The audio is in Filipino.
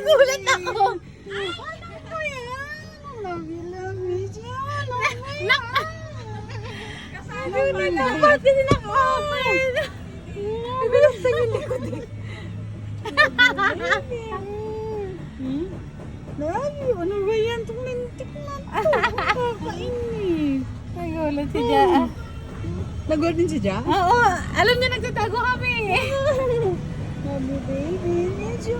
Nagulat ako. Ano ba yan? Love you, John. Ba't kasi naka-open? Nagulaksan yung likod eh. Love you. Ano ba yan? Tumintik na to. Kakainit. Nagulat si Ja. Nagulat din si Ja? Oo, alam niya nagtatago kami. Love you, baby. Medyo.